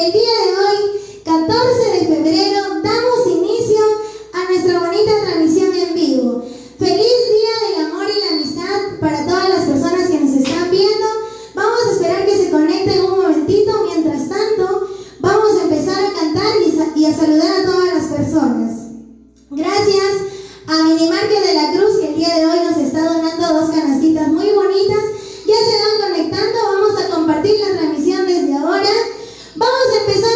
El día de hoy, 14 de febrero, damos inicio a nuestra bonita transmisión en vivo. Feliz Día del Amor y la Amistad para todas las personas que nos están viendo. Vamos a esperar que se conecten un momentito. Mientras tanto, vamos a empezar a cantar y a saludar a todas las personas. Gracias a Minimarket de la Cruz, que el día de hoy nos está donando 2 canastitas muy bonitas. Ya se van conectando, vamos a compartir la transmisión desde ahora. Vamos a empezar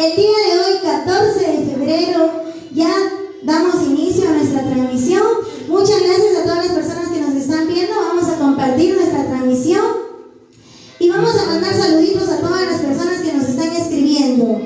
El día de hoy, 14 de febrero, ya damos inicio a nuestra transmisión. Muchas gracias a todas las personas que nos están viendo. Vamos a compartir nuestra transmisión y vamos a mandar saluditos a todas las personas que nos están escribiendo.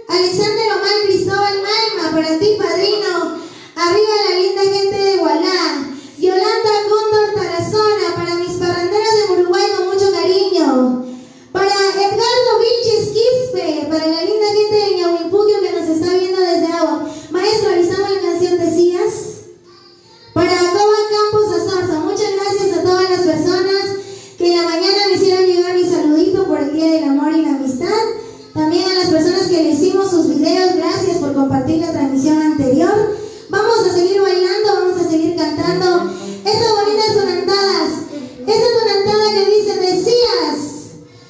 Alexander Omar Cristóbal Malma, para ti, padrino. Arriba la linda gente de Gualá. Yolanda Cóndor Tarazona, para mis parranderos de Uruguay con mucho cariño. Para Edgardo Vilches Quispe, para la linda gente de Ñauimpuquio que nos está viendo desde Agua. Maestro, avisamos la canción Decías. Para Coba Campos Azorza, muchas gracias a todas las personas que en la mañana me hicieron llegar mi saludito por el Día del Amor y la Amistad. También a las personas que le hicimos sus videos, gracias por compartir la transmisión anterior. Vamos a seguir bailando, vamos a seguir cantando estas bonitas tunantadas. Esta tunantada que dice Decías,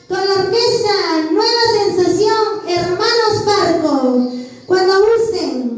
con la orquesta Nueva Sensación, Hermanos Parco. Cuando gusten.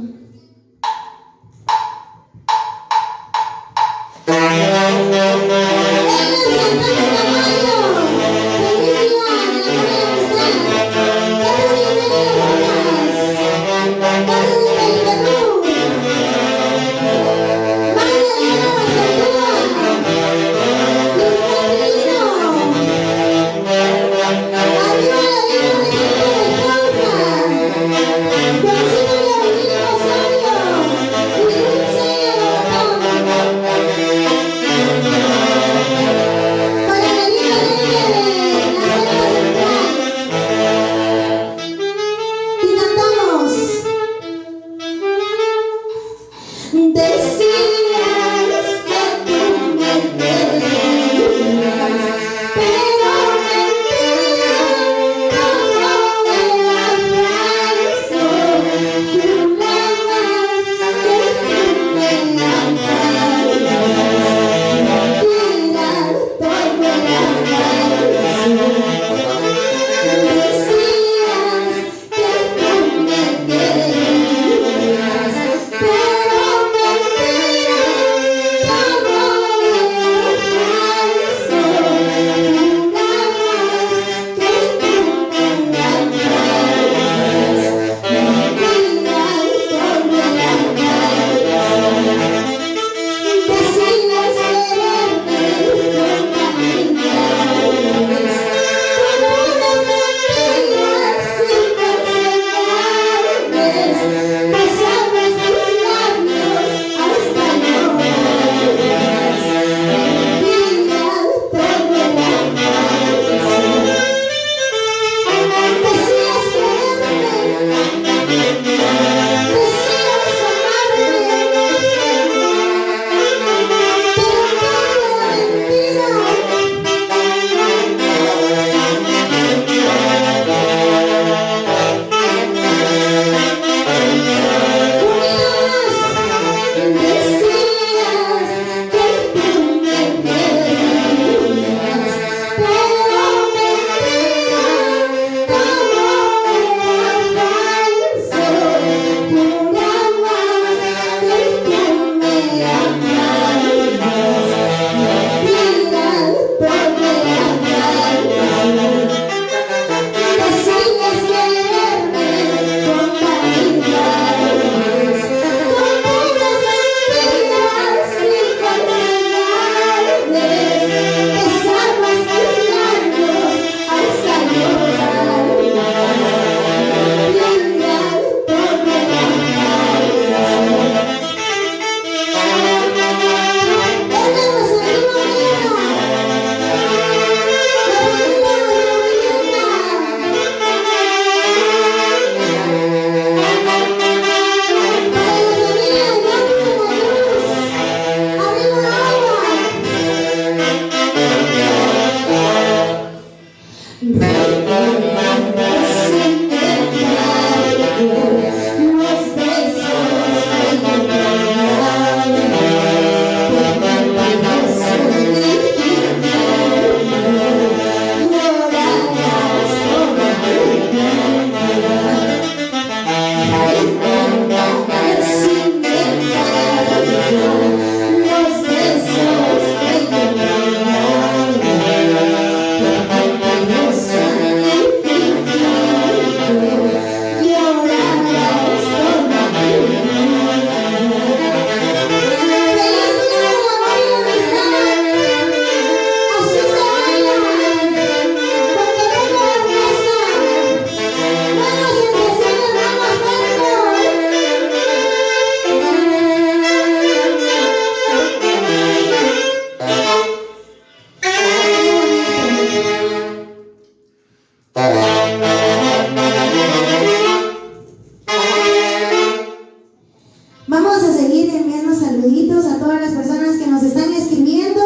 Vamos a seguir enviando saluditos a todas las personas que nos están escribiendo.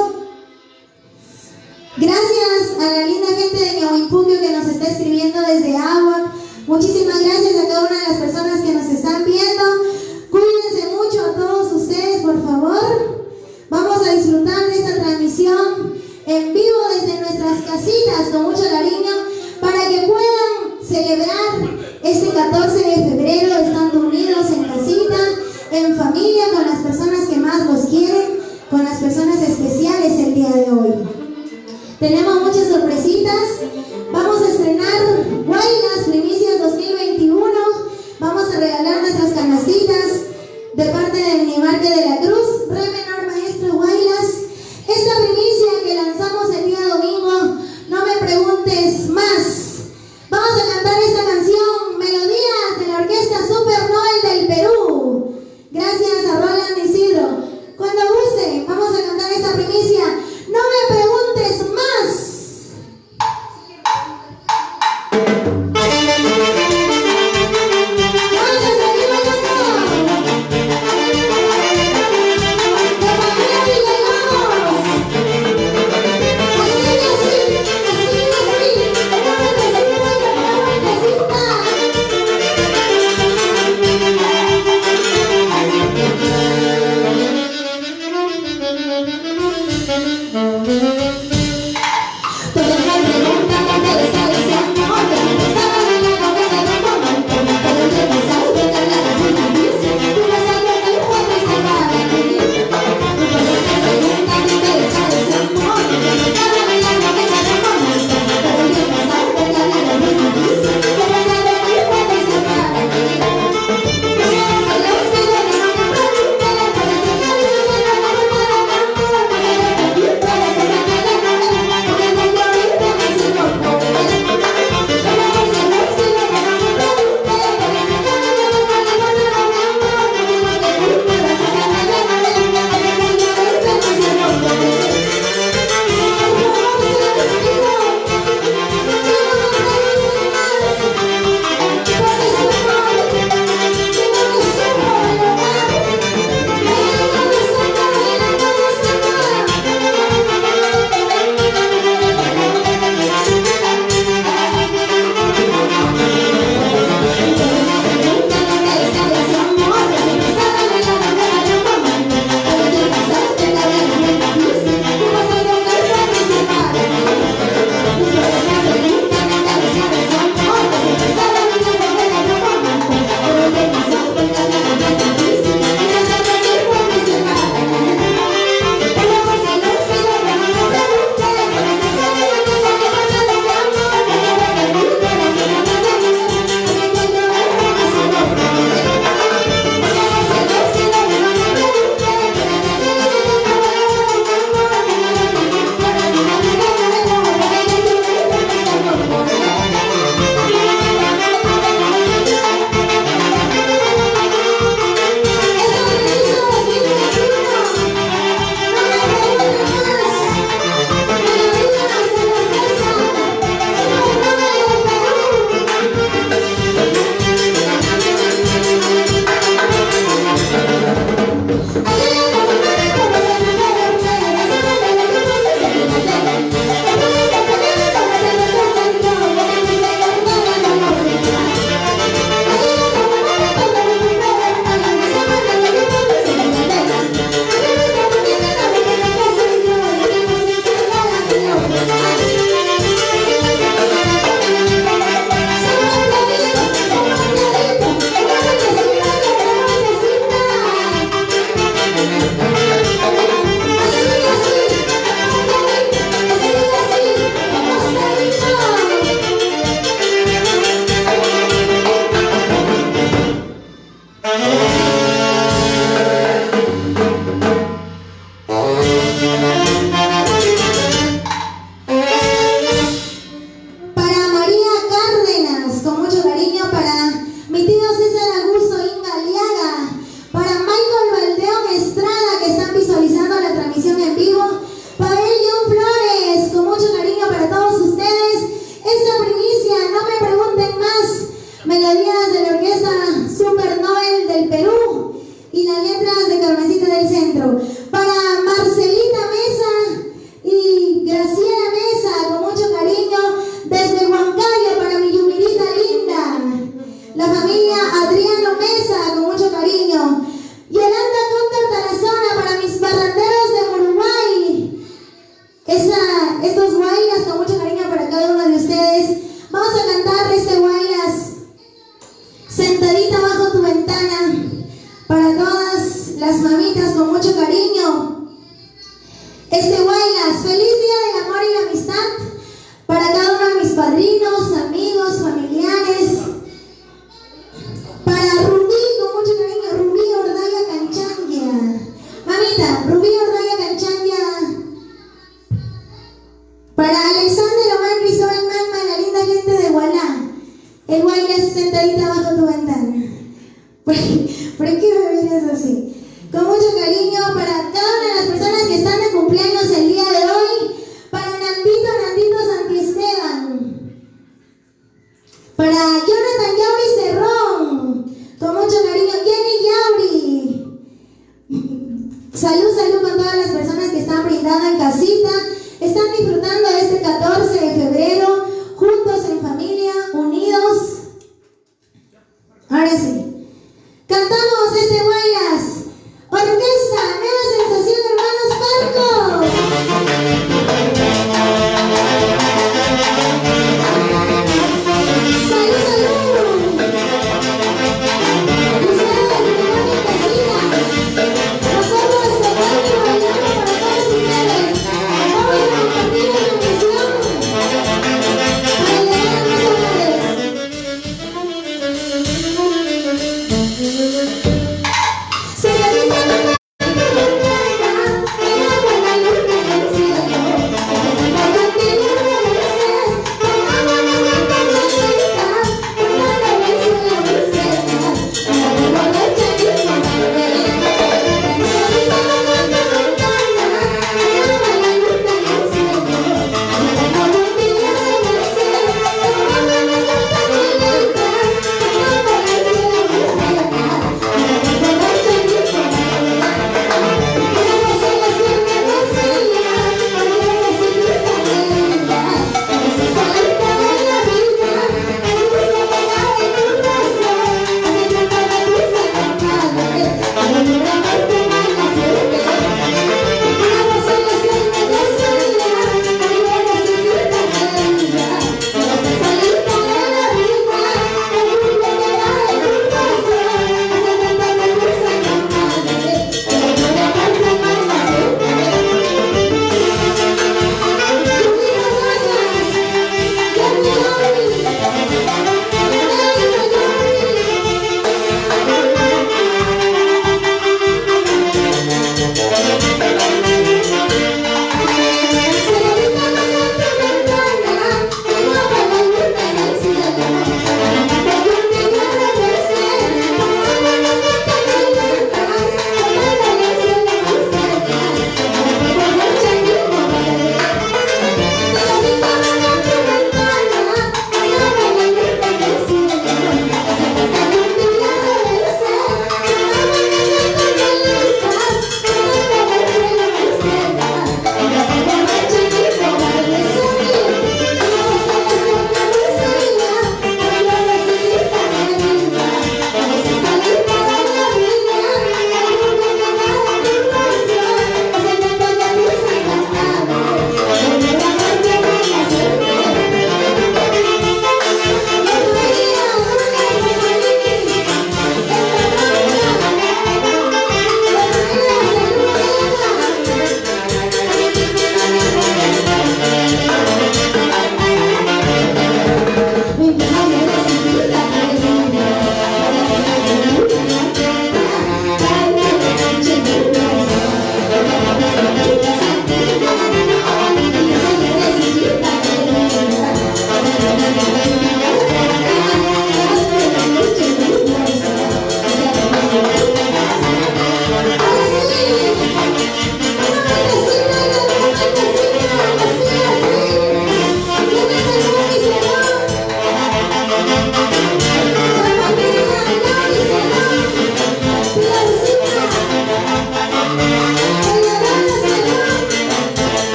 Gracias a la linda gente de Ñahuipuquio que nos está escribiendo desde Agua. Muchísimas gracias a cada una de las personas que nos están viendo. Cuídense mucho a todos ustedes, por favor. Vamos a disfrutar de esta transmisión en vivo desde nuestras casitas con mucho cariño para que puedan celebrar este 14 de febrero estando unidos en casita, en familia, con las personas que más los quieren, con las personas especiales el día de hoy. Tenemos muchas sorpresitas. Vamos a estrenar Guaylas Primicias 2021. Vamos a regalar nuestras canastitas de parte de Minimarket de la Cruz. Re menor maestro Guaylas. Esta primicia que lanzamos el día domingo, no me preguntes más. Vamos a cantar esta canción, melodías de la Orquesta Super Noel del Perú. Gracias a Roland Isidro. ahorita bajo tu ventana. ¿Por qué me miras así? Con mucho cariño para cada una de las personas que están de cumpleaños el día de hoy. Para Nandito Santiesteban. Para Jonathan Yauri Cerrón. Con mucho cariño. Jenny Yauri. Salud con todas las personas que están brindando en casita. Están disfrutando de este 14 de febrero. Juntos en familia, unidos. Ahora sí. Cantamos este Guayas. Orquesta, nueva sensación, hermanos Marcos.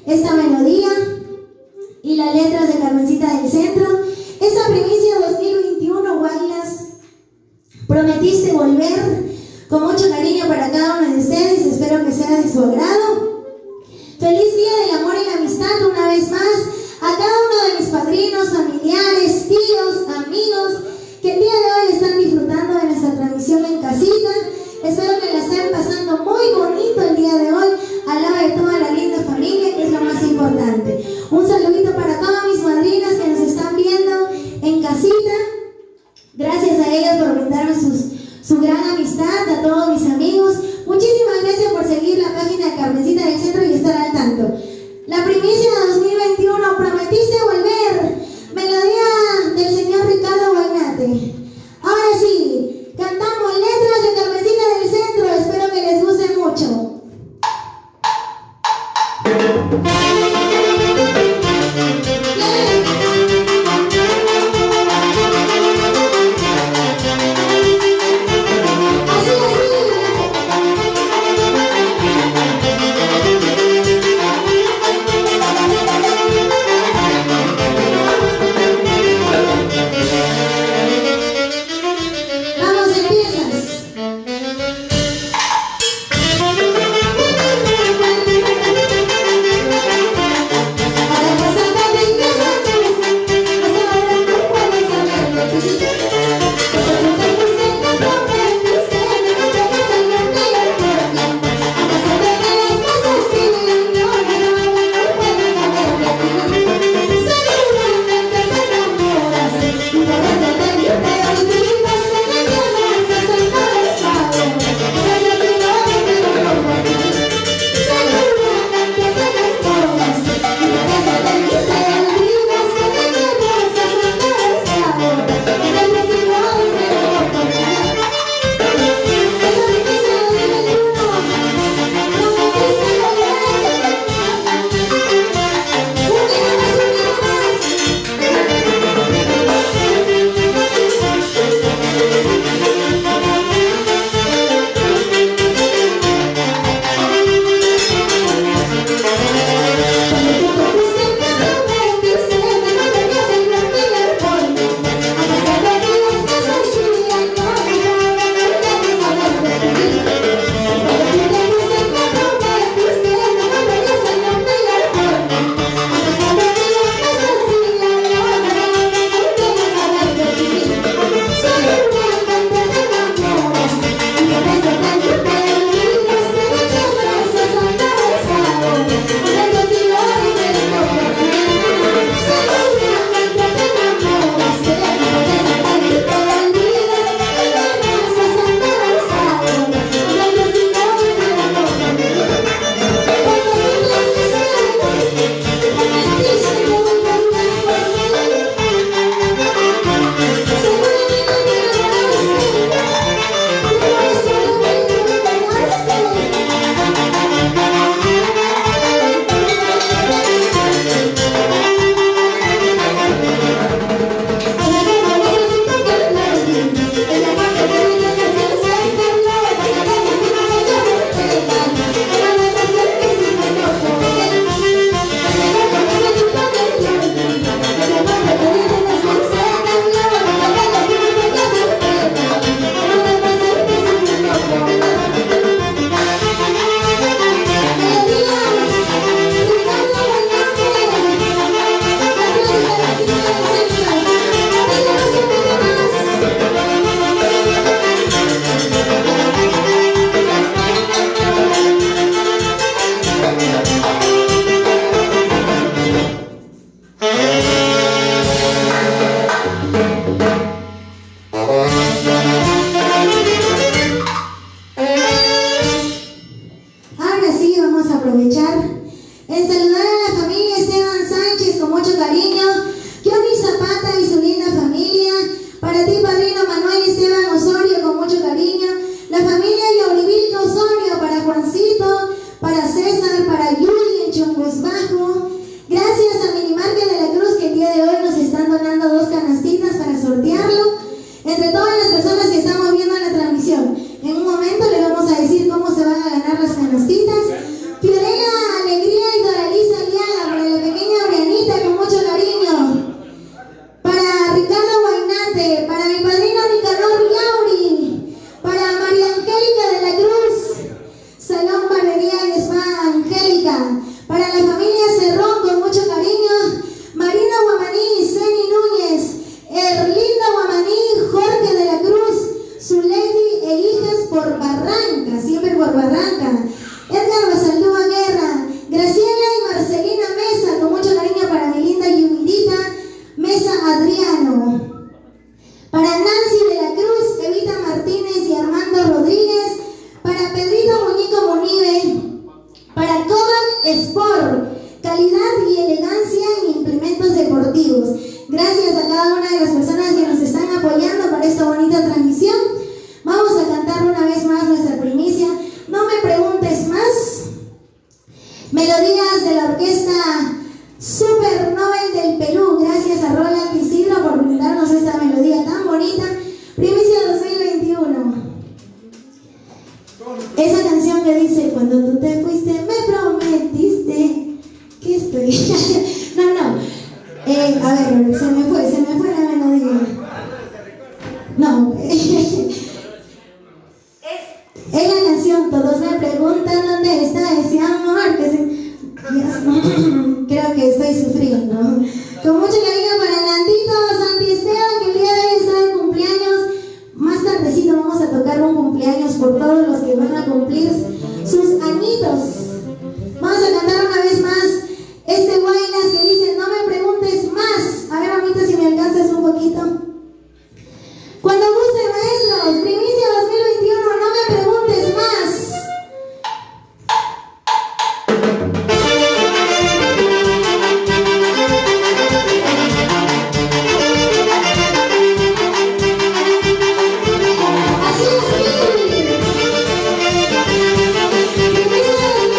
esta melodía y las letras de Carmencita del Centro. Esta primicia 2021, Guayas, prometiste volver con mucho cariño para cada uno de ustedes. Espero que sea de su agrado. Feliz Día del Amor y la Amistad una vez más a cada uno de mis padrinos, familiares, tíos, amigos que el día de hoy están disfrutando de nuestra transmisión en casita. Espero que la estén pasando muy bonito el día de hoy, al lado de toda la linda familia, que es lo más importante. Un saludito para todas mis madrinas que nos están viendo en casita. Gracias a ellas por brindarme su gran amistad, a todos mis amigos. Muchísimas gracias por seguir la página de Carmencita del Centro y estar al tanto. La primicia 2021, prometiste volver. Melodía del señor Ricardo Guaynate. Ahora sí, cantamos letras de Carmencita del Centro. Espero que les guste mucho. que dice, cuando tú te fuiste me prometiste que estoy... No. A ver, se me fue la melodía. No. Es la canción, todos me preguntan dónde está ese amor que se... Creo que estoy sufriendo. Con mucho cariño para Landito, Santi Esteban, que el día de hoy está de cumpleaños. Más tardecito vamos a tocar un cumpleaños por todos los que van a cumplir sus añitos. Vamos a cantar una vez más este Guaylas que dice, no me preguntes más. A ver, mamita, si me alcanzas un poquito. Cuando guste, maestros, primicia 2021, no me preguntes más. Así es, primicia 2021.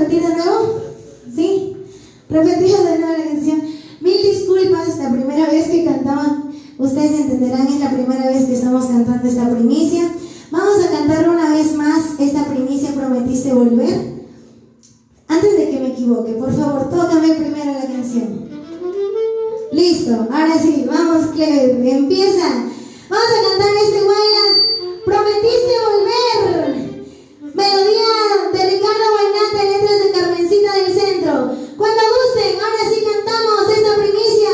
repetir de nuevo? ¿Sí? Repetimos de nuevo la canción. Mil disculpas, la primera vez que cantaban, ustedes entenderán, es la primera vez que estamos cantando esta primicia. Vamos a cantar una vez más esta primicia, prometiste volver. Antes de que me equivoque, por favor, tócame primero la canción. Listo, ahora sí, vamos, Clever, empieza. Vamos a cantar este Guaylas, prometiste volver. Melodía de Ricardo Guaynate, letras de Carmencita del Centro. Cuando gusten, ahora sí cantamos esta primicia,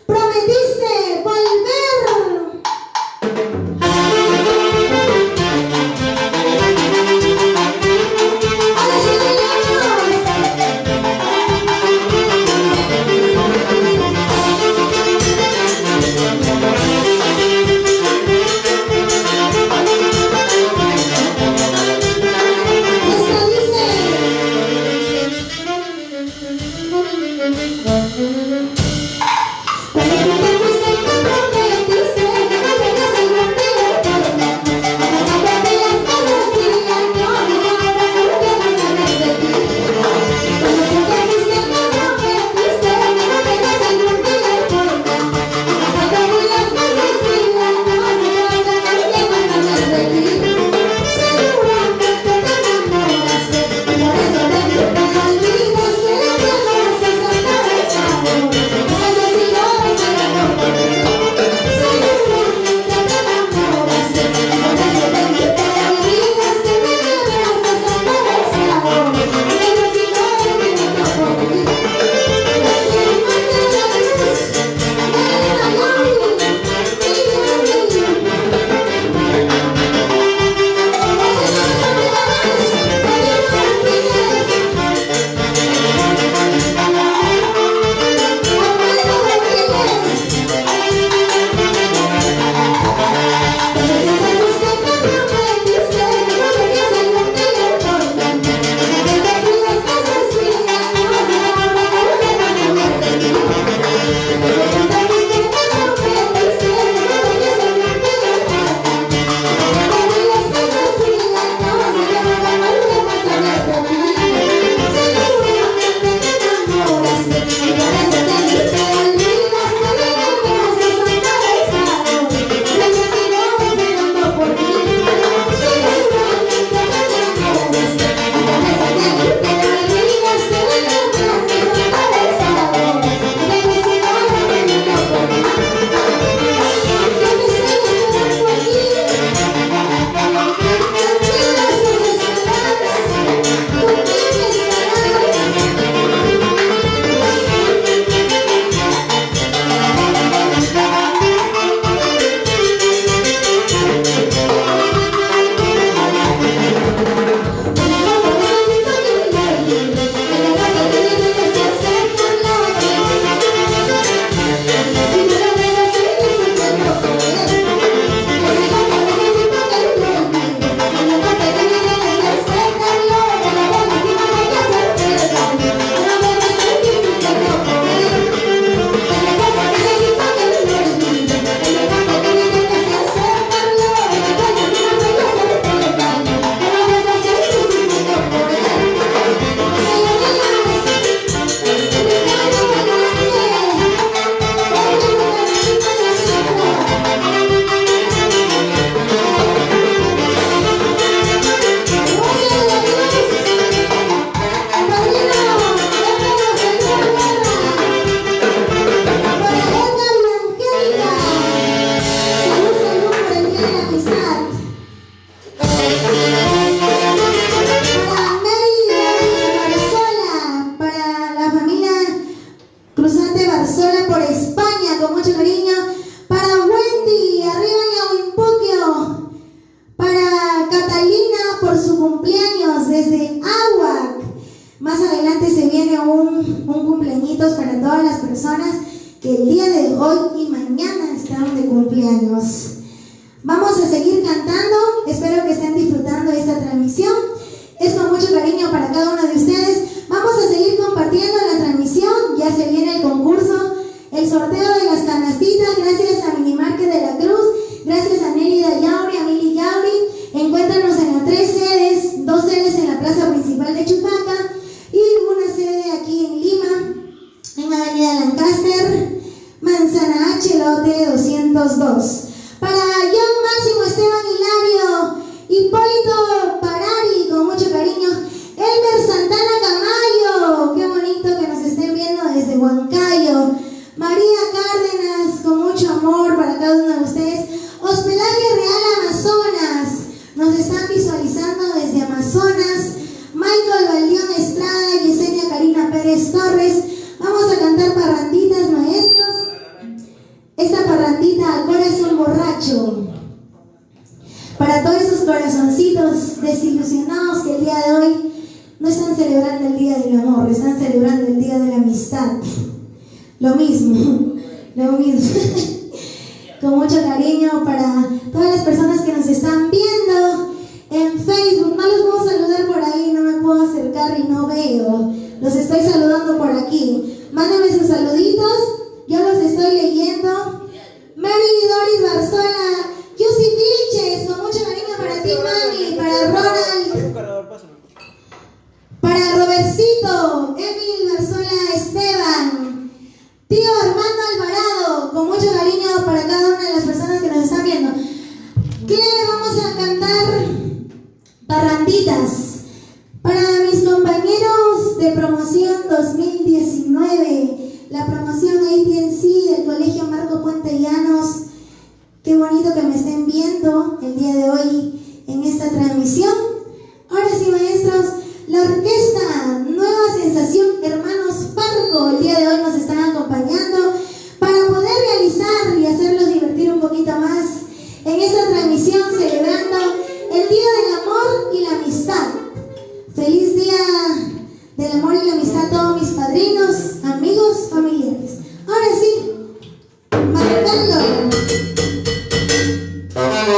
prometiste volver. cumpleañitos para todas las personas que el día de hoy y mañana están de cumpleaños. Vamos a seguir cantando, espero que estén disfrutando de esta transmisión. Es con mucho cariño para cada uno de ustedes. Vamos a seguir compartiendo la transmisión, ya se viene el concurso, el sorteo de las canastitas, gracias a Minimarket de la Cruz, gracias a Nérida Yauri, a Mili Yauri. Encuéntranos en las 3 sedes, 2 sedes en la plaza principal de Chupaca y hoy no están celebrando el Día del Amor, están celebrando el Día de la Amistad. Lo mismo, lo mismo. Con mucho cariño para todas las personas que nos están viendo en Facebook. No los puedo saludar por ahí, no me puedo acercar y no veo. Los estoy saludando por aquí. Mándenme sus saluditos, yo los estoy leyendo. Mary Doris Barzola, Yusi Vilches, con mucho cariño para ti, mami, para Ronald, para Robertcito, Emil Barzola Esteban, tío Armando Alvarado, con mucho cariño para cada una de las personas que nos están viendo. Claro, vamos a cantar parranditas para mis compañeros de promoción 2019. La promoción APNC del Colegio Marco Puente Llanos. Qué bonito que me estén viendo el día de hoy en esta transmisión. Ahora sí, maestros, la orquesta Nueva Sensación Hermanos Parco el día de hoy nos están acompañando para poder realizar y hacerlos divertir un poquito más en esta transmisión celebrando el Día del Amor y la Amistad. Feliz Día del Amor y la Amistad a todos mis padrinos, amigos, familiares. Ahora sí, marcando. Para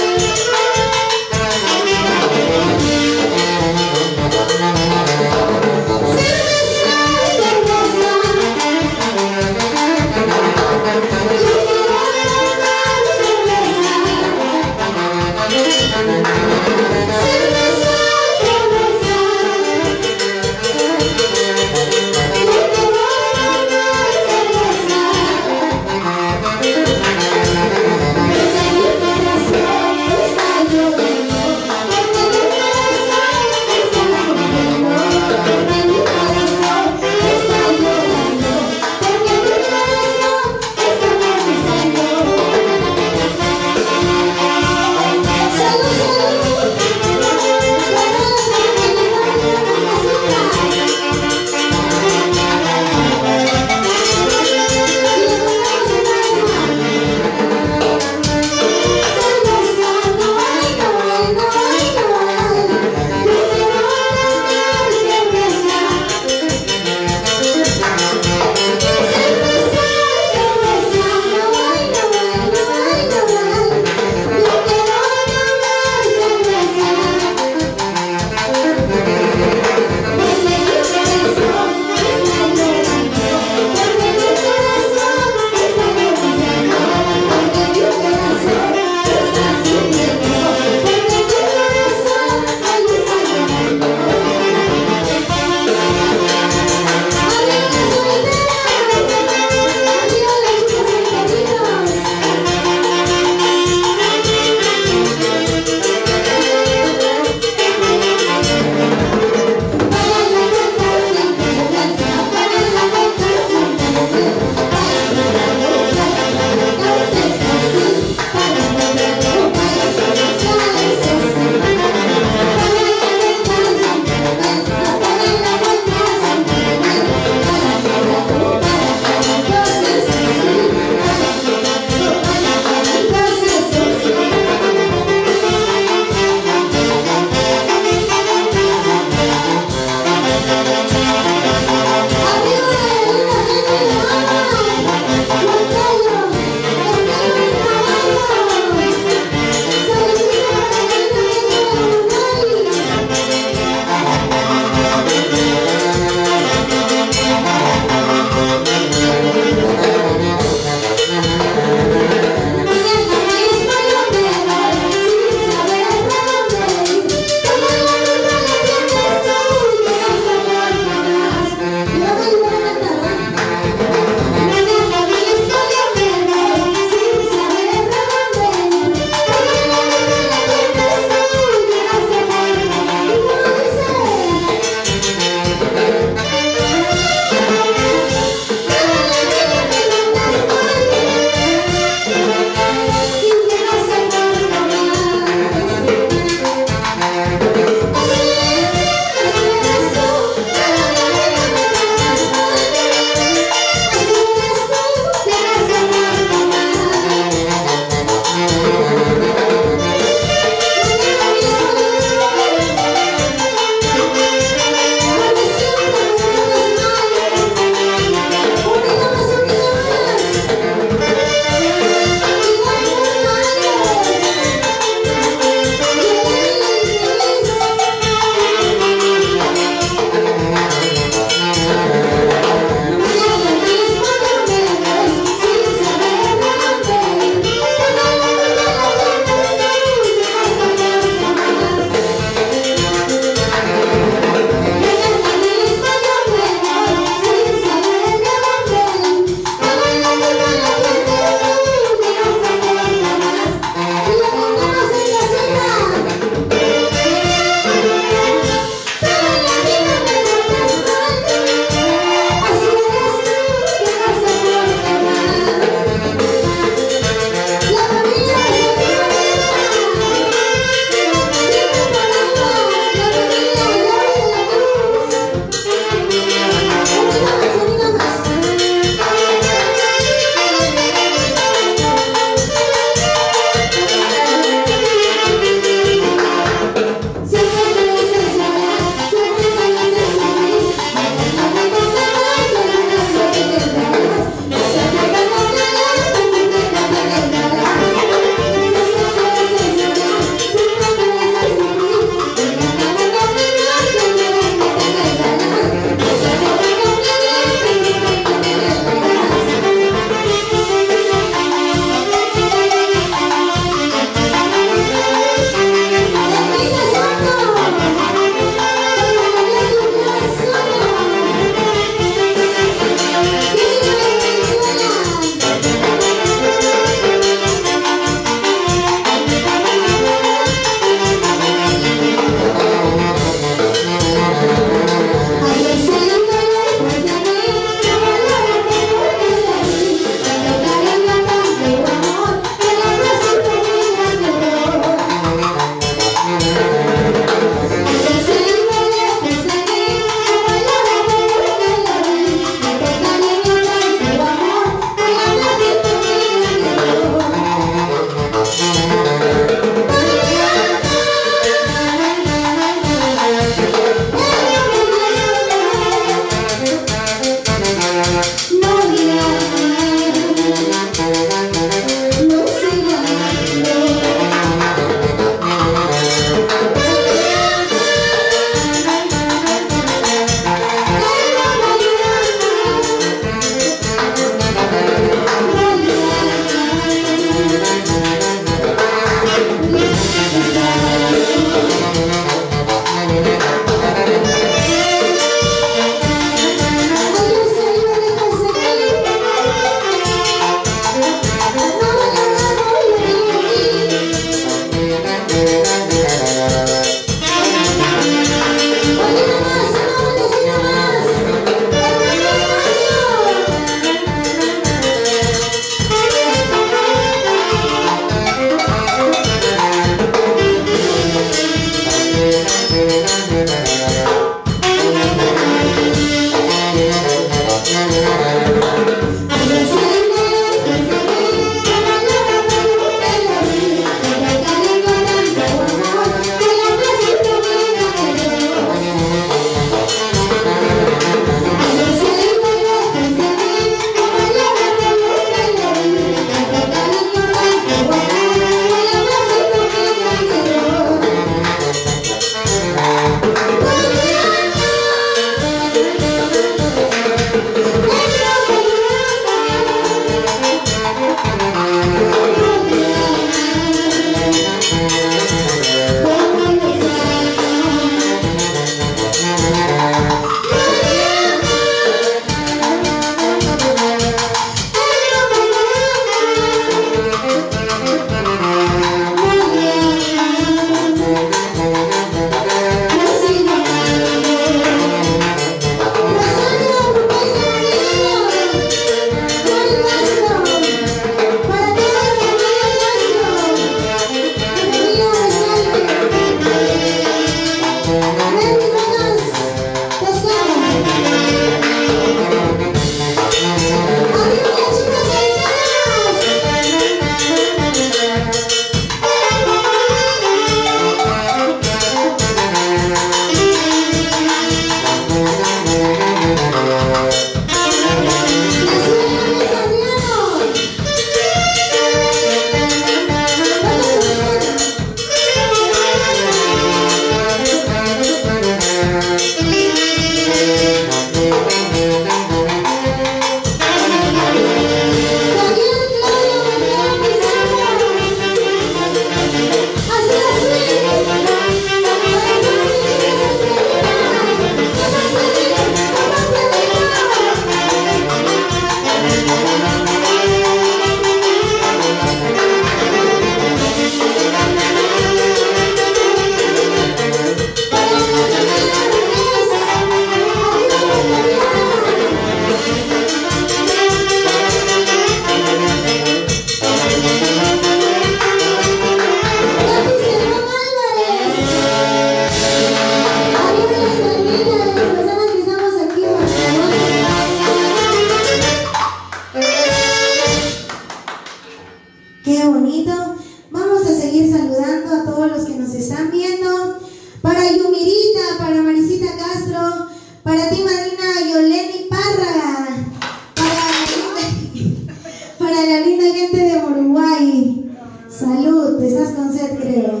para la linda gente de Uruguay. Salud, estás con sed, creo.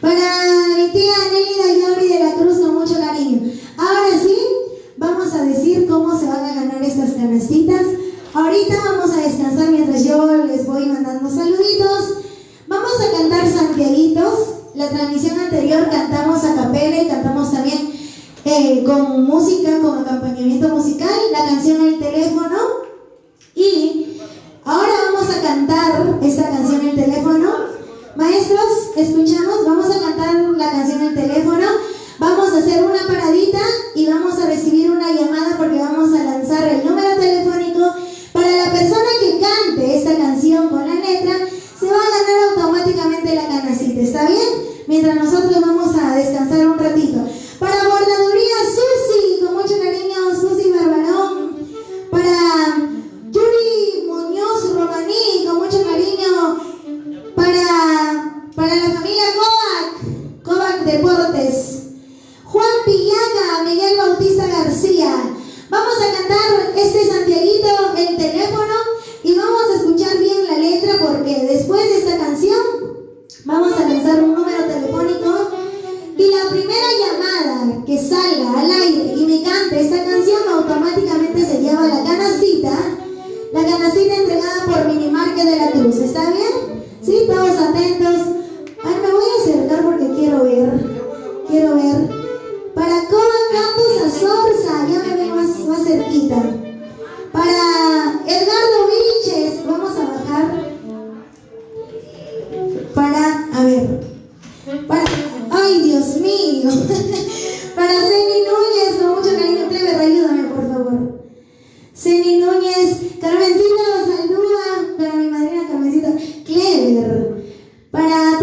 Para mi tía Nelly Dayouri de la Cruz, con mucho cariño. Ahora sí, vamos a decir cómo se van a ganar estas canastitas. Ahorita vamos a descansar mientras yo les voy mandando saluditos. Vamos a cantar Santiaguitos. La transmisión anterior cantamos a capela y cantamos también con música, con acompañamiento musical, la canción El Teléfono. Y ahora vamos a cantar esta canción El Teléfono. Maestros, escuchamos, vamos a cantar la canción El Teléfono. Vamos a hacer una paradita y vamos a recibir una llamada porque vamos a lanzar el número telefónico. Para la persona que cante esta canción con la letra, se va a ganar automáticamente la canacita, ¿está bien? Mientras nosotros vamos a descansar un ratito. Para Bordaduría Susi, con mucho cariño, Susi Barbarón. Para Yuri Muñoz Romaní, con mucho cariño. Para la familia Kovac Deportes. Juan Pillaga, Miguel Bautista García. Vamos a cantar este Santiaguito, El Teléfono, y vamos a escuchar bien la letra porque después de esta canción vamos a lanzar un número telefónico y la primera llamada que salga al aire y me cante esta canción automáticamente se lleva la canacita entregada por Minimarket de la Cruz. ¿Está bien? ¿Sí? Todos atentos. Ay, me voy a acercar porque quiero ver. Para Coba Campus Azorza, ya me veo más cerquita. Para Edgardo Vilches, vamos a bajar. Ay, Dios mío. Para Ceni Núñez, con mucho cariño, Clever, ayúdame, por favor. Ceni Núñez, Carmencita Saldúa, para mi madrina Carmencita, Clever. Para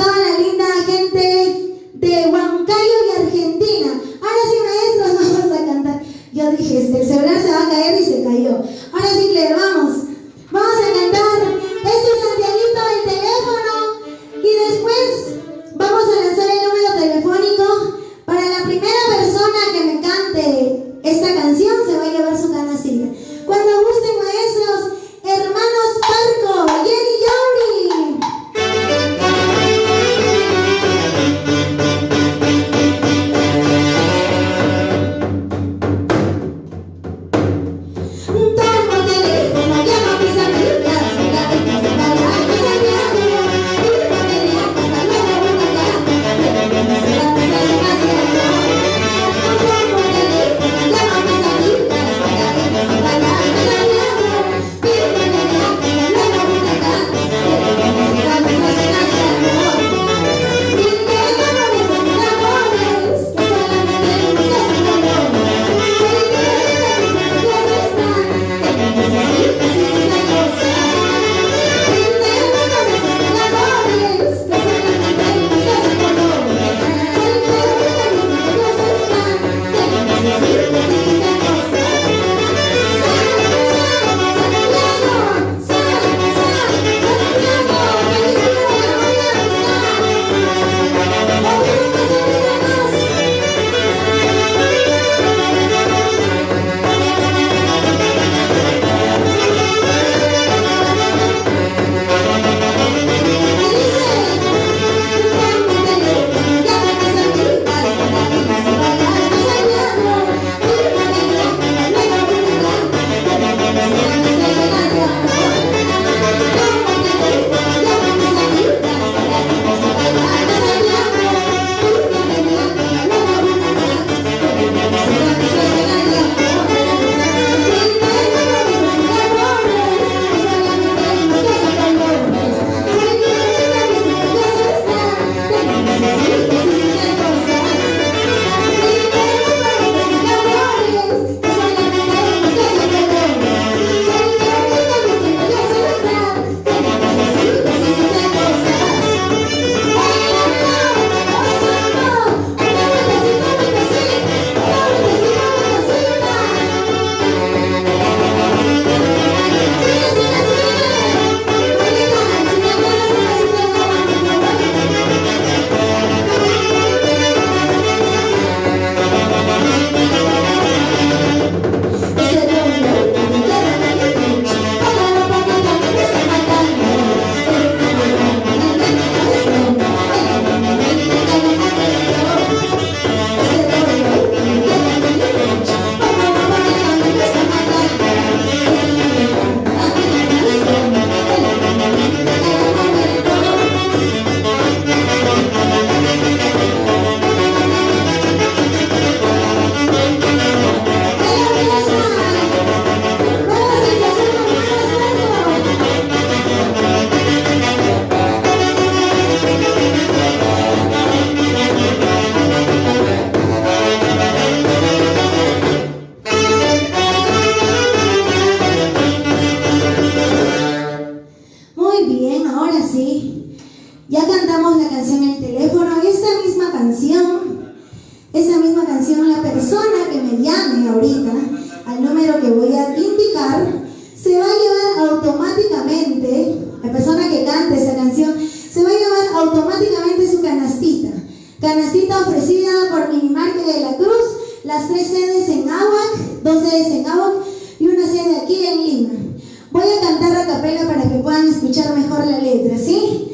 capela para que puedan escuchar mejor la letra, ¿sí?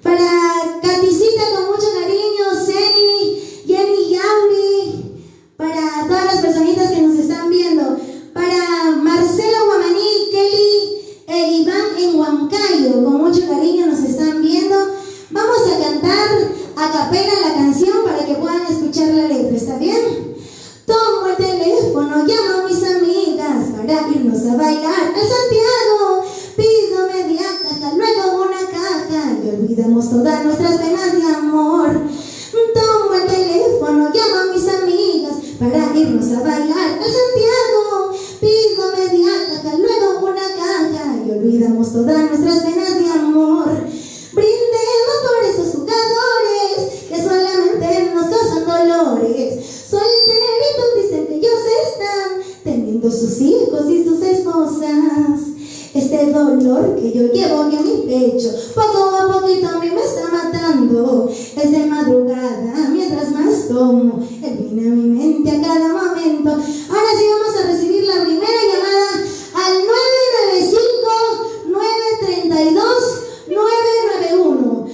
Para Katicita con mucho cariño, Ceni, Jenny Yauri, para todas las personitas que nos están viendo, para Marcelo Guamaní, Kelly e Iván en Huancayo, con mucho cariño nos están viendo. Vamos a cantar a capela la canción para que puedan escuchar la letra, ¿está bien? Tomo el teléfono, llamo a mis amigas para irnos a bailar al Santiago. Pido media caja, luego una caja y olvidamos todas nuestras penas de amor. Tomo el teléfono, llamo a mis amigas para irnos a bailar al Santiago. Pido media caja, luego una caja y olvidamos todas nuestras penas de amor. Brindemos por esos jugadores que solamente nos causan dolores. Solteritos dicen que ellos están teniendo sus hijos y sus esposas. Este dolor que yo llevo en mi pecho, poco a poquito a mí me está matando. Es de madrugada mientras más tomo, él viene a mi mente a cada momento. Ahora sí vamos a recibir la primera llamada al 995-932-991.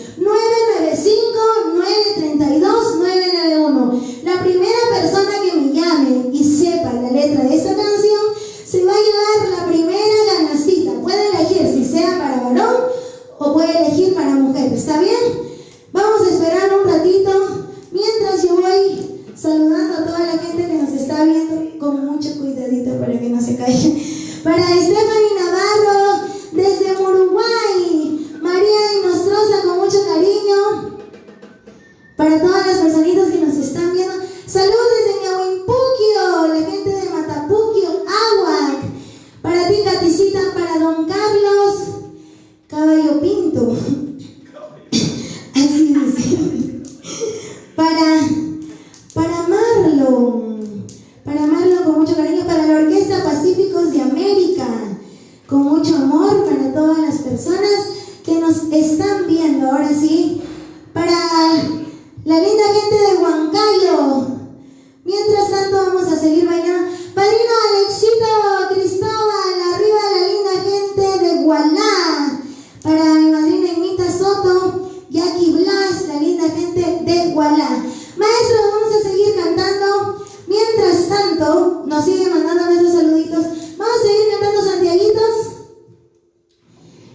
995-932-991. La primera persona que me llame y sepa la letra de esa canción se va a llevar la primera canastita. Puede elegir si sea para varón o puede elegir para mujer. ¿Está bien? Vamos a esperar un ratito mientras yo voy saludando a toda la gente que nos está viendo con mucho cuidadito para que no se caigan. Para Stephanie Navarro desde Uruguay, María Inostroza con mucho cariño. Para todas las personitas que nos están viendo, saludos desde Ñahuimpuquio, la gente de Matapuquio, Aguac. Para ti, Katicita, para don Carlos Caballo Pinto. Así dice. Para Marlon con mucho cariño, para la Orquesta Pacíficos de América, con mucho amor para todas las personas que nos están viendo. Ahora sí, para la linda gente de Huancayo. Mientras tanto vamos a seguir bailando. Padrino Alexito Cristóbal, arriba la linda gente de Gualá. Para mi madrina Imita Soto, Jackie Blas, la linda gente de Gualá. Maestros, vamos a seguir cantando. Mientras tanto, nos siguen mandando nuestros saluditos. Vamos a seguir cantando Santiaguitos.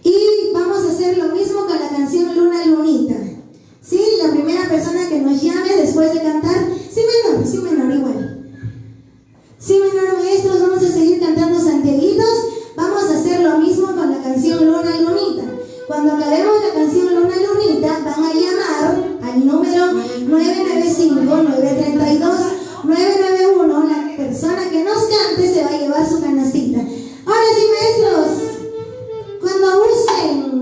Y vamos a hacer lo mismo con la canción Luna Lunita. Sí, la primera persona que nos llame después de cantar, sí menor igual. Sí menor, maestros, vamos a seguir cantando Santiaguitos. Vamos a hacer lo mismo con la canción Luna Lunita. Cuando acabemos la canción Luna Lunita, van a llamar al número 995-932-991. La persona que nos cante se va a llevar su canastita. Ahora sí, maestros, cuando gusten.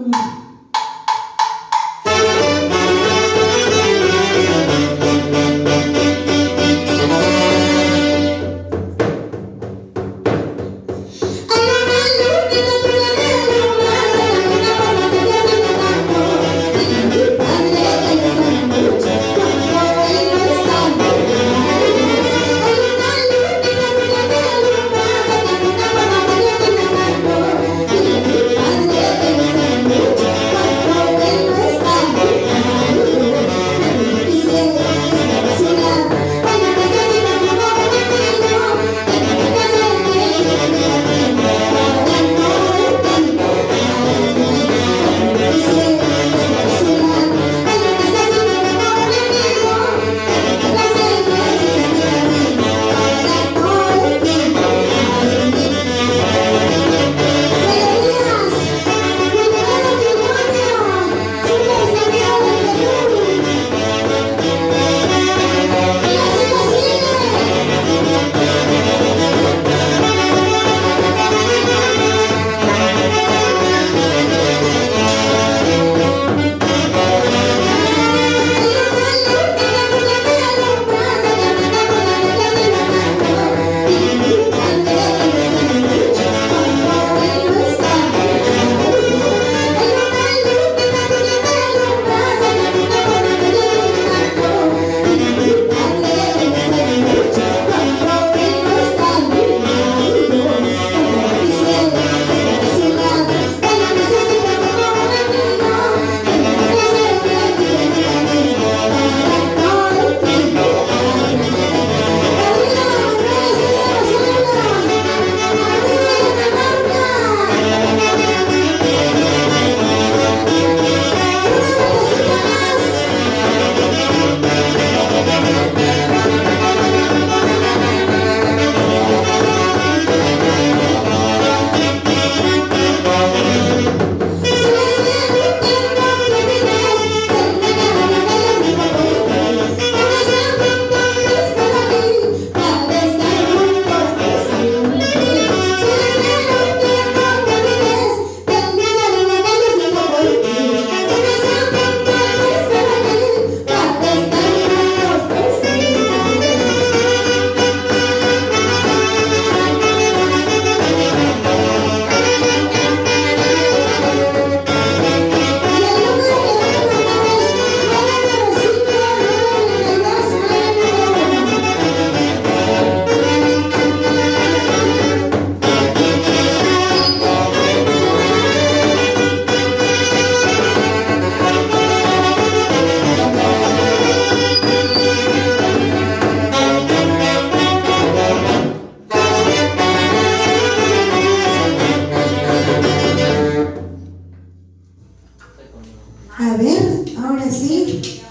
A ver, ahora sí,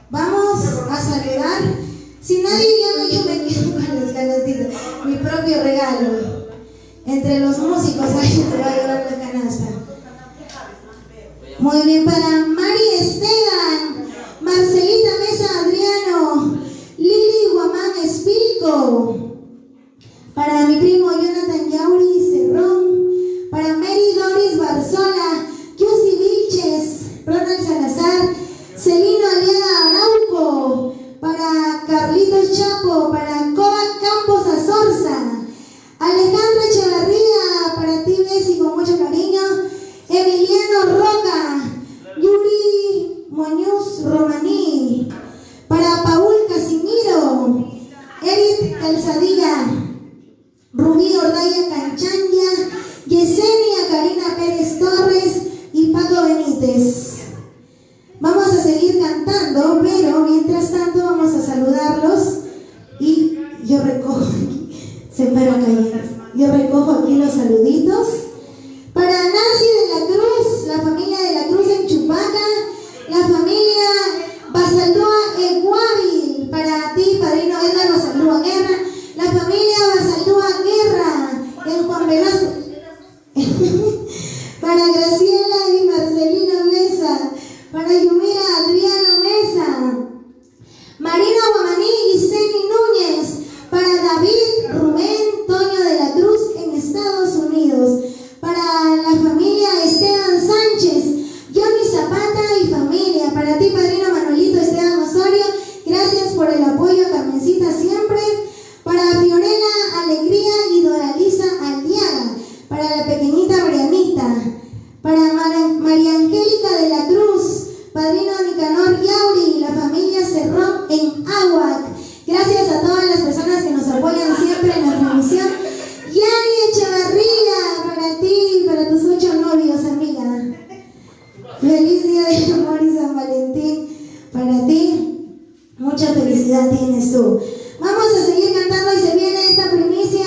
vamos a saludar. Si nadie llama, yo me quedo con las canastitas, mi propio regalo. Entre los músicos, alguien se va a llevar la canasta. Muy bien, para Mari Esteban, Marcelita Mesa Adriano, Lili Guamán Espilco, para mi primo Jonathan Yauri Cerrón, para Mary Doris Barzola, Yusi Vilches, Ronald Salazar, Celino Aliaga Arauco, para Carlitos Chapo, para Coba Campos Azorza, Alejandro Echeverría, para ti Bessie con mucho cariño, Emiliano Roca, Yuri Moñuz Romaní, para Paul Casimiro, Eric Calzadilla, Rubí Ordaya Canchangia, Yesenia Karina Pérez Torres y Paco Benítez. Vamos a seguir cantando, pero mientras tanto vamos a saludarlos y yo recojo aquí, se para cayendo, yo recojo aquí los saluditos. Para Nancy de la Cruz, la familia de la Cruz en Chupaca, la familia Basaldúa Eguavil, para ti, padrino Edgar Basaldúa Guerra, la familia Basaldúa Guerra en Juan Velasco, para Graciela y Marcelino Mesa, para Yumira Adriano Mesa, Marina Guamaní y Ceni Núñez, para David Rubén Toño de la Cruz en Estados Unidos, para la familia Esteban Sánchez, Johnny Zapata y familia, para ti, padrino Manuelito Esteban Osorio, gracias por el apoyo, Carmencita, siempre, para Fiorella Alegría y Doralisa Aliaga, para la pequeñita Brianita, para María Angélica de la Cruz, padrino Nicanor Yauri y la familia Cerrón en Aguac. Gracias a todas las personas que nos apoyan siempre en la transmisión. Yani Echeverría, para ti y para tus 8 novios, amiga. Feliz día de amor y San Valentín para ti. Mucha felicidad tienes tú. Vamos a seguir cantando y se viene esta primicia,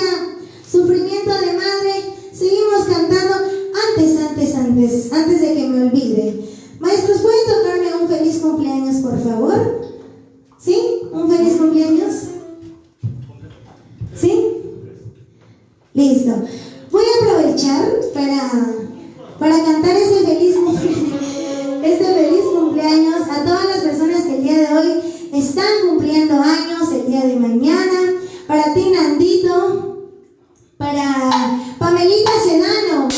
Sufrimiento de Madre. Seguimos cantando antes de que me olvide. Maestros, ¿pueden tocarme un feliz cumpleaños, por favor? ¿Sí? ¿Un feliz cumpleaños? ¿Sí? Listo. Voy a aprovechar para cantar este feliz cumpleaños a todas las personas que el día de hoy están cumpliendo años, el día de mañana. Para ti, Nandito. Para Pamelita Sedano.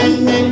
Tú te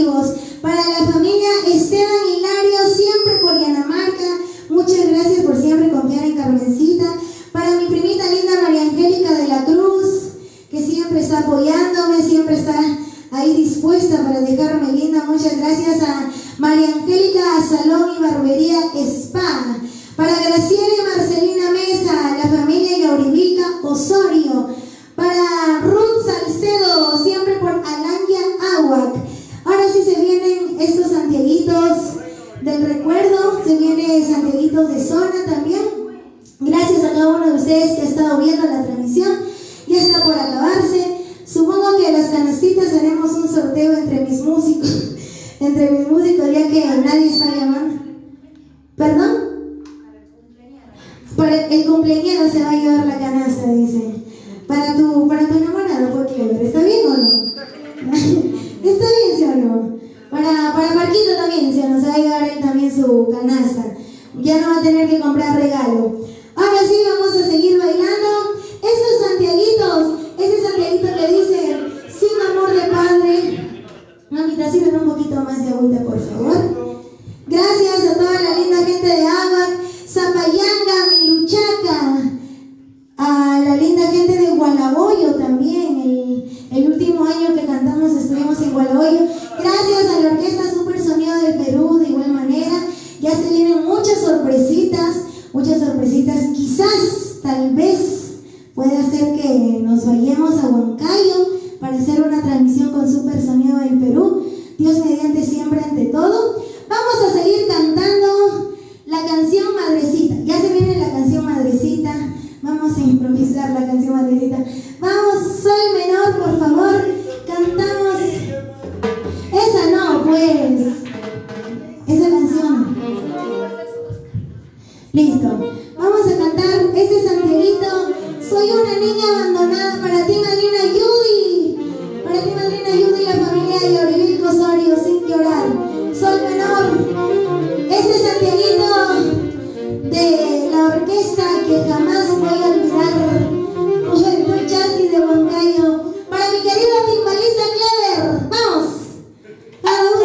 amigos. Para la familia Esteban Hilario, siempre por Yanamarca. Muchas gracias por siempre confiar en Carmencita. Para mi primita linda María Angélica de la Cruz, que siempre está apoyándome, siempre está ahí dispuesta para dejarme linda. Muchas gracias a María Angélica, a Salón y Barbería Spa. Para Graciela y Marcelina Mesa, la familia Yauribica Osorio. Para Ruth Salcedo, siempre por Alangia Aguac. Ahora sí se vienen estos santiaguitos del recuerdo, se vienen santiaguitos de zona también. Gracias a cada uno de ustedes que ha estado viendo la transmisión. Ya está por acabarse. Supongo que las canastitas haremos un sorteo entre mis músicos. Entre mis músicos, ya que nadie está llamando. ¿Perdón? Para el cumpleañero se va a llevar la canasta, dice. Para tu enamorado, pues Clever. ¿Está bien o no? ¿Está bien, sí o no? Para Marquito también, ¿sí o no? Se va a llevar él también su canasta. Ya no va a tener que comprar regalo. Ahora sí vamos a seguir bailando. Esos santiaguitos, ese santiaguito que dice sin amor de padre. Mamita, sírveme un poquito más de agüita, por favor. Gracias a toda la linda gente de Aguac, Zapayanga, Miluchaca, a la linda gente de Gualaboyo también. El último año que cantamos estuvimos en Gualaboyo. Gracias a la Orquesta Super Sonido del Perú, de igual manera. Ya se vienen muchas sorpresitas. Quizás, tal vez, puede ser que nos vayamos a Huancayo para hacer una transmisión con Super Sonido del Perú. Dios mediante, siempre ante todo. Vamos a seguir cantando la canción Madrecita. Ya se viene la canción Madrecita. Vamos a improvisar la canción Madrecita. Vamos, Sol menor, por favor. Cantamos. Esa no, pues. Esa canción. Listo. Vamos a cantar este santiaguito. Soy una niña abandonada. Para ti, madrina Judy. Para ti, madrina Judy y la familia de Yauribica Osorio, sin llorar. Sol menor. Este santiaguito de la orquesta que jamás voy a olvidar. Juventud Chasqui de Huancayo. Para mi querida timbalista Clever. Vamos. Cada uno.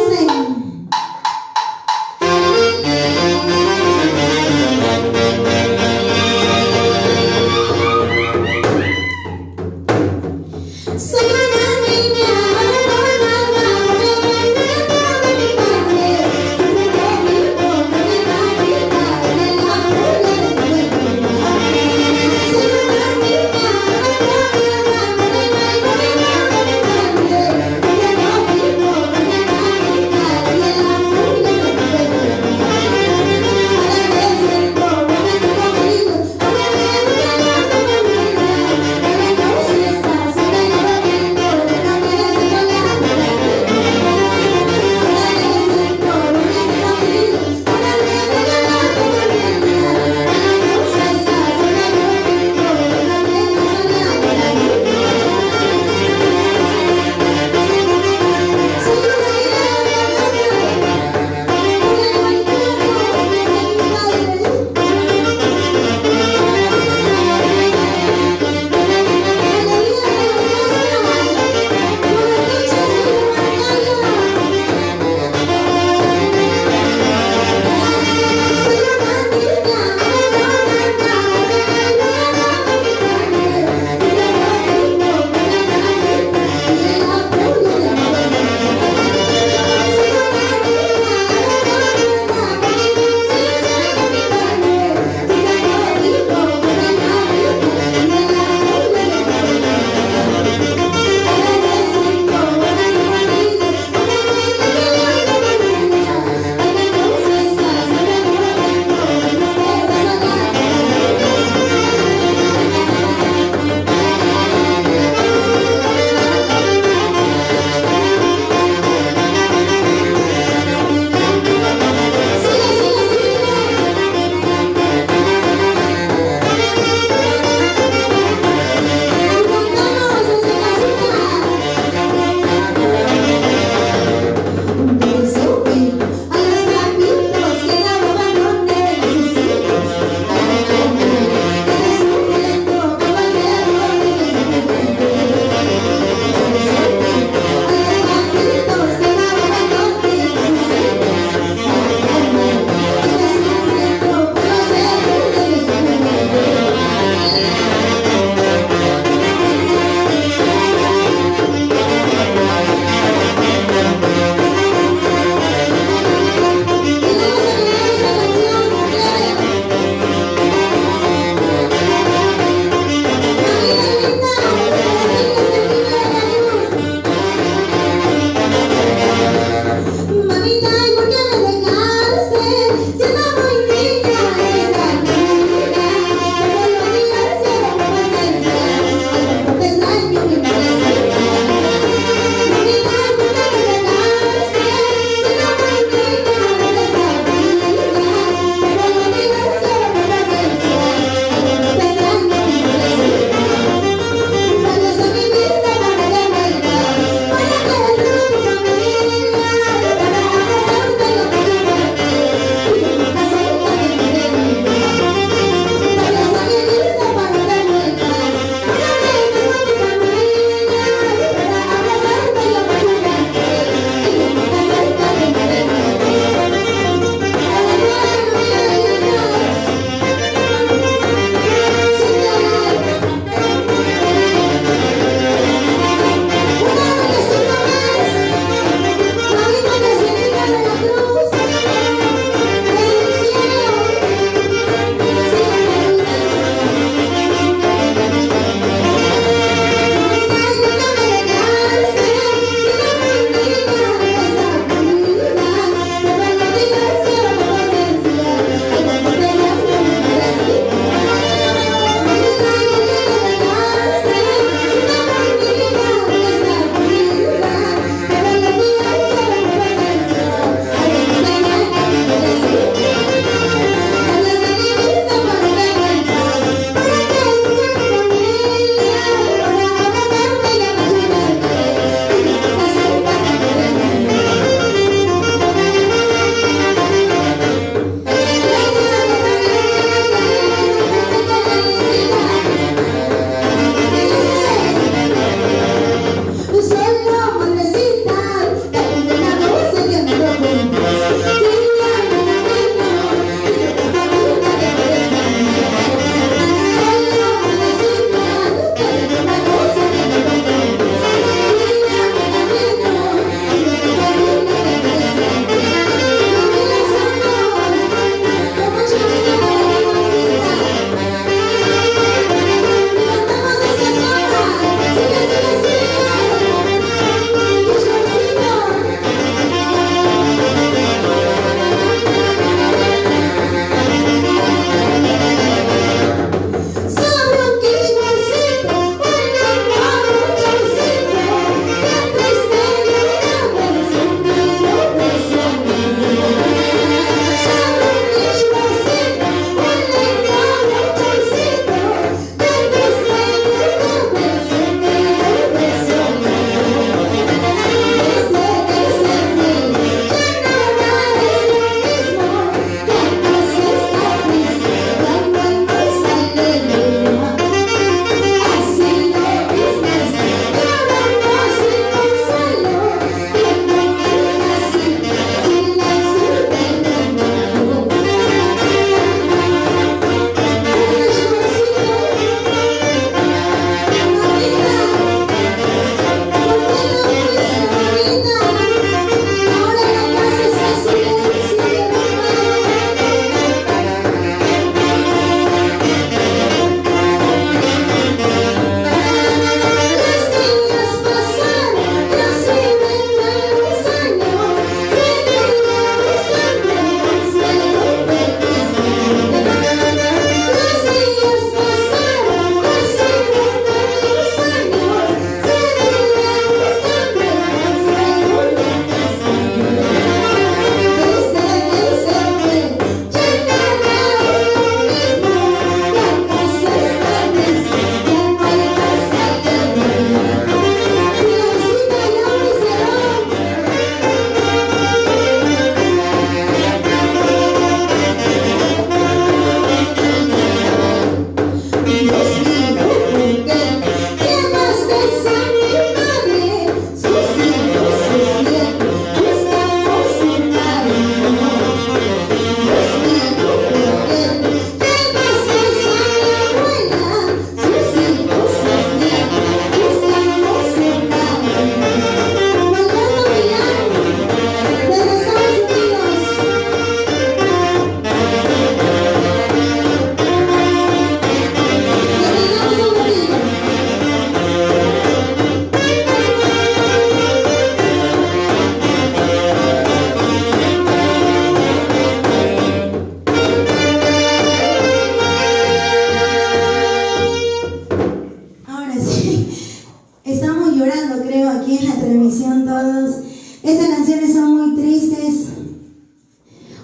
veo aquí en la transmisión todos. Estas canciones son muy tristes,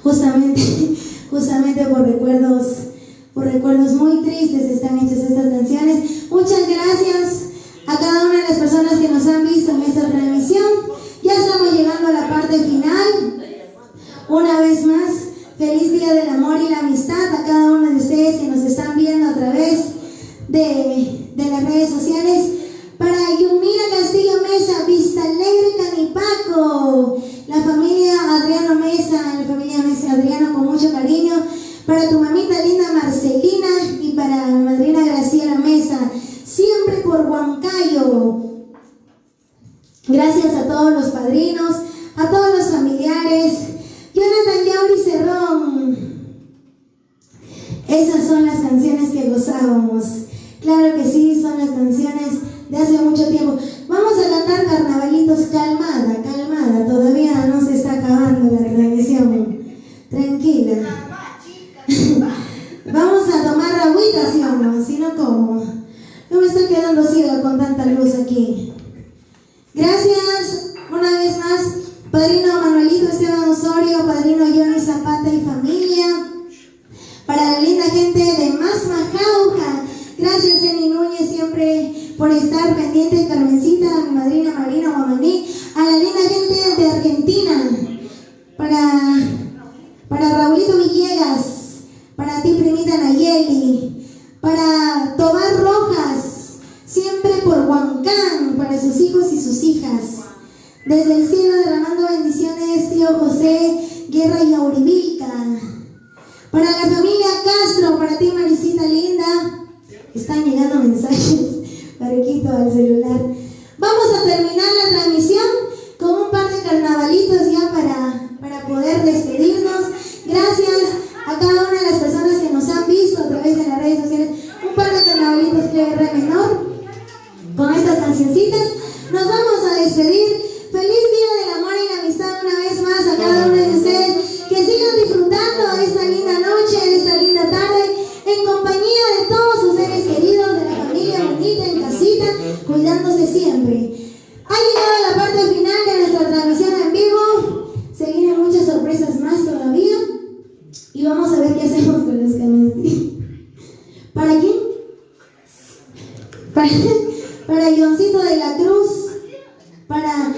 justamente por recuerdos muy tristes están hechas estas canciones. Muchas gracias a cada una de las personas que nos han visto en esta transmisión. Ya estamos llegando a la parte final. Una vez más, feliz Día del Amor y la Amistad a cada uno de ustedes que nos están viendo a través de las redes sociales. Para Yumira Castillo Mesa, Vista Alegre, Canipaco, la familia Adriano Mesa, Adriano, con mucho cariño. Para tu mamita linda Marcelina y para mi madrina Graciela Mesa, siempre por Huancayo. Gracias a todos los padrinos, a todos los familiares. Jonathan Yauri Cerrón. Esas son las canciones que gozábamos. Claro que sí, son las canciones de hace mucho tiempo. Vamos a cantar Carnavalitos, calmada, todavía no se está acabando la transmisión. Tranquila. Vamos a tomar agüita, ¿sí o no? Si no, ¿cómo? Yo me estoy quedando ciega con tanta luz aquí. Gracias una vez más, padrino Manuelito Esteban Osorio, padrino Johnny Zapata y familia. Para la linda gente de Masmajauja, gracias Eni Núñez siempre por estar pendiente. Carmencita, a mi madrina Marina Guamaní. A la linda gente de Argentina, para Raulito Villegas, para ti primita Nayeli, para Tobar Rojas, siempre por Huancán, para sus hijos y sus hijas. Desde el cielo derramando bendiciones, tío José Guerra y Aurivilca. Para la familia Castro, para ti Marisita linda. Están llegando mensajes, Parequito, al celular. Vamos a terminar la transmisión con un par de carnavalitos ya para poder despedirnos. Gracias a cada una de las personas que nos han visto a través de las redes sociales. Un par de carnavalitos de re menor con estas cancioncitas. Nos vamos a despedir. Feliz Día del Amor y la Amistad una vez más a cada uno de ustedes. Que sigan disfrutando de esta linda noche, de esta linda tarde, en compañía de todos sus seres queridos, de la familia bonita en casita, cuidándose siempre. Ha llegado la parte final de nuestra transmisión en vivo. Se vienen muchas sorpresas más todavía. Y vamos a ver qué hacemos con los canastillos. ¿Para quién? Para Ioncito de la Cruz. Para